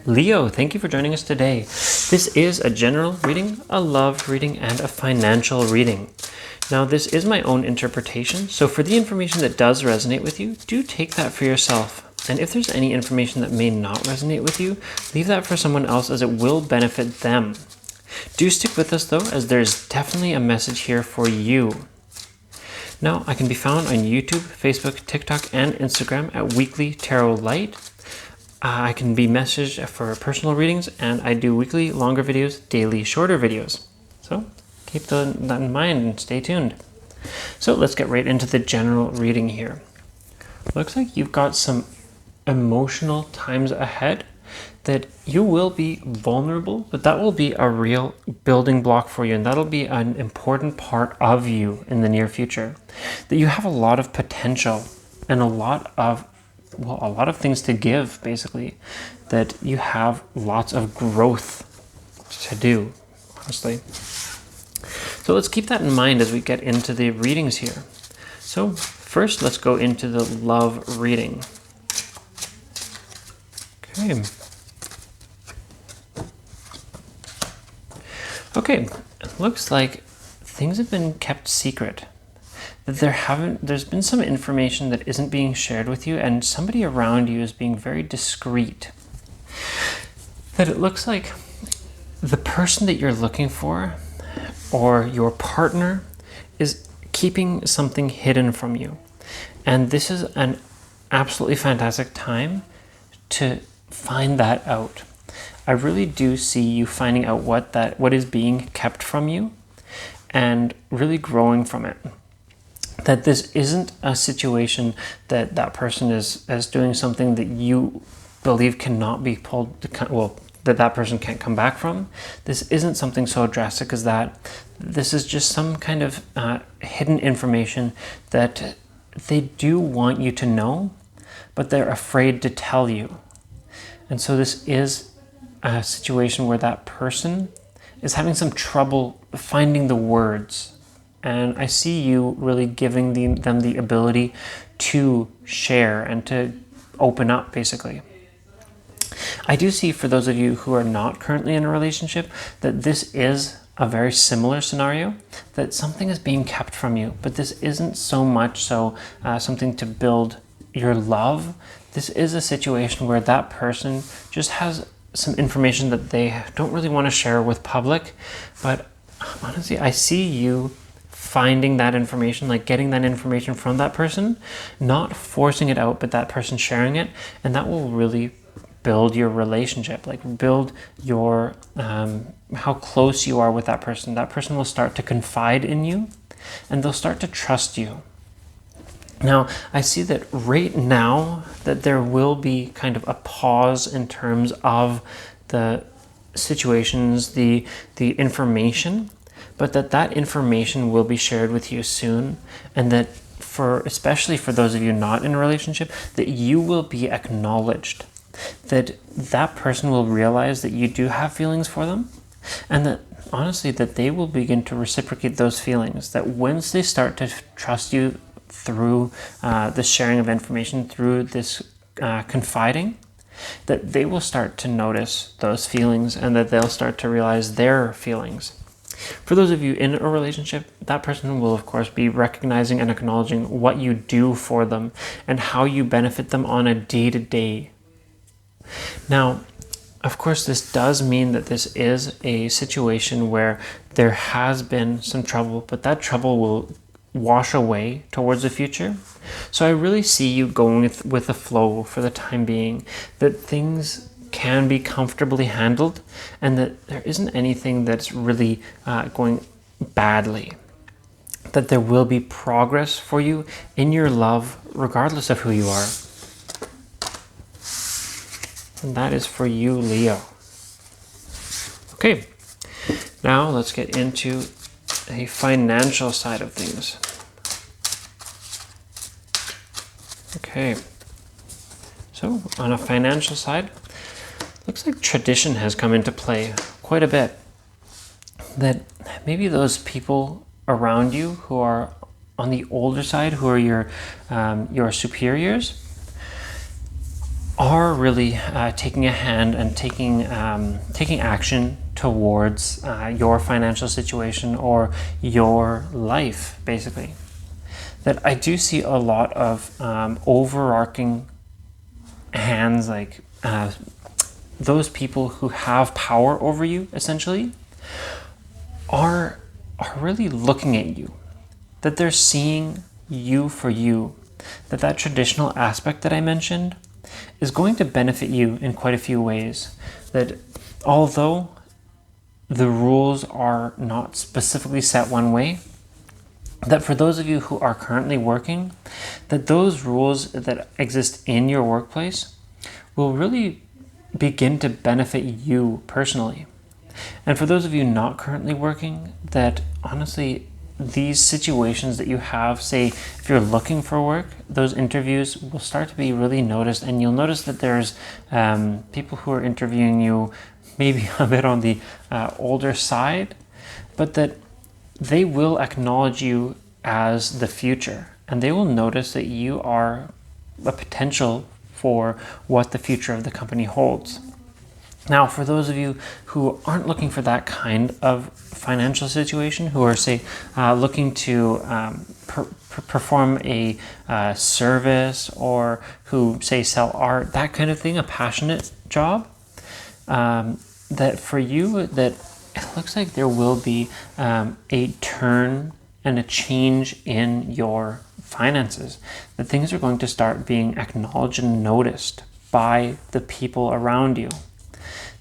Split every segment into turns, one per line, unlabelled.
Leo, thank you for joining us today. This is a general reading, a love reading, and a financial reading. Now, this is my own interpretation, so for the information that does resonate with you, do take that for yourself. And if there's any information that may not resonate with you, leave that for someone else as it will benefit them. Do stick with us though, as there's definitely a message here for you. Now, I can be found on YouTube, Facebook, TikTok, and Instagram at Weekly Tarot Light. I can be messaged for personal readings, and I do weekly longer videos, daily shorter videos. So keep that in mind and stay tuned. So let's get right into the general reading here. Looks like you've got some emotional times ahead that you will be vulnerable, but that will be a real building block for you, and that'll be an important part of you in the near future. That you have a lot of potential and a lot of things to give, basically. That you have lots of growth to do, honestly. So let's keep that in mind as we get into the readings here. So first, let's go into the love reading. Okay, it looks like things have been kept secret. That there's been some information that isn't being shared with you, and somebody around you is being very discreet. That it looks like the person that you're looking for, or your partner, is keeping something hidden from you. And this is an absolutely fantastic time to find that out. I really do see you finding out what is being kept from you and really growing from it. That this isn't a situation that that person is doing something that you believe cannot be pulled, that person can't come back from. This isn't something so drastic as that. This is just some kind of hidden information that they do want you to know, but they're afraid to tell you. And so this is a situation where that person is having some trouble finding the words. And I see you really giving them the ability to share and to open up, basically. I do see, for those of you who are not currently in a relationship, that this is a very similar scenario, that something is being kept from you, but this isn't so much so something to build your love. This is a situation where that person just has some information that they don't really want to share with public, but honestly, I see you finding that information, like getting that information from that person, not forcing it out, but that person sharing it, and that will really build your relationship, like build your how close you are with that person. That person will start to confide in you, and they'll start to trust you. Now, I see that right now that there will be kind of a pause in terms of the situations, the information, but that information will be shared with you soon, and that especially for those of you not in a relationship, that you will be acknowledged, that person will realize that you do have feelings for them, and that honestly that they will begin to reciprocate those feelings, that once they start to trust you through the sharing of information, through this confiding, that they will start to notice those feelings, and that they'll start to realize their feelings. For those of you in a relationship, that person will of course be recognizing and acknowledging what you do for them and how you benefit them on a day-to-day. Now, of course, this does mean that this is a situation where there has been some trouble, but that trouble will wash away towards the future. So I really see you going with the flow for the time being, that things can be comfortably handled, and that there isn't anything that's really going badly. That there will be progress for you in your love, regardless of who you are. And that is for you, Leo. Okay, now let's get into a financial side of things. Okay, so on a financial side, looks like tradition has come into play quite a bit. That maybe those people around you who are on the older side, who are your superiors, are really taking a hand and taking action towards your financial situation or your life, basically. That I do see a lot of overarching hands, like those people who have power over you, essentially, are really looking at you. That they're seeing you for you. That traditional aspect that I mentioned is going to benefit you in quite a few ways. That although the rules are not specifically set one way, that for those of you who are currently working, that those rules that exist in your workplace will really begin to benefit you personally. And for those of you not currently working, that honestly, these situations that you have, say, if you're looking for work, those interviews will start to be really noticed, and you'll notice that there's people who are interviewing you maybe a bit on the older side, but that they will acknowledge you as the future, and they will notice that you are a potential for what the future of the company holds. Now, for those of you who aren't looking for that kind of financial situation, who are, say, looking to perform a service, or who, say, sell art, that kind of thing, a passionate job, that for you, that it looks like there will be a turn and a change in your finances. That things are going to start being acknowledged and noticed by the people around you.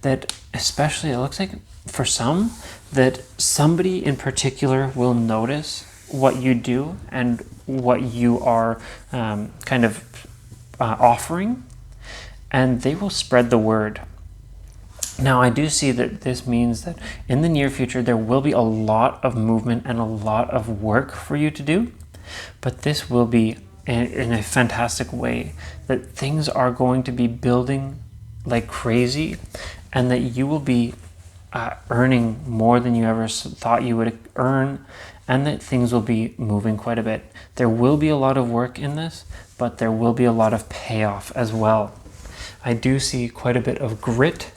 That especially, it looks like for some, that somebody in particular will notice what you do and what you are offering, and they will spread the word. Now, I do see that this means that in the near future, there will be a lot of movement and a lot of work for you to do, but this will be in a fantastic way, that things are going to be building like crazy, and that you will be earning more than you ever thought you would earn, and that things will be moving quite a bit. There will be a lot of work in this, but there will be a lot of payoff as well. I do see quite a bit of grit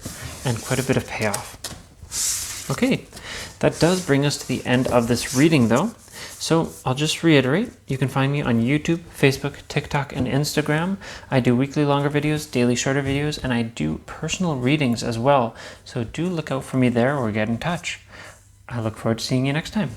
and quite a bit of payoff. Okay, that does bring us to the end of this reading though. So I'll just reiterate, you can find me on YouTube, Facebook, TikTok, and Instagram. I do weekly longer videos, daily shorter videos, and I do personal readings as well. So do look out for me there or get in touch. I look forward to seeing you next time.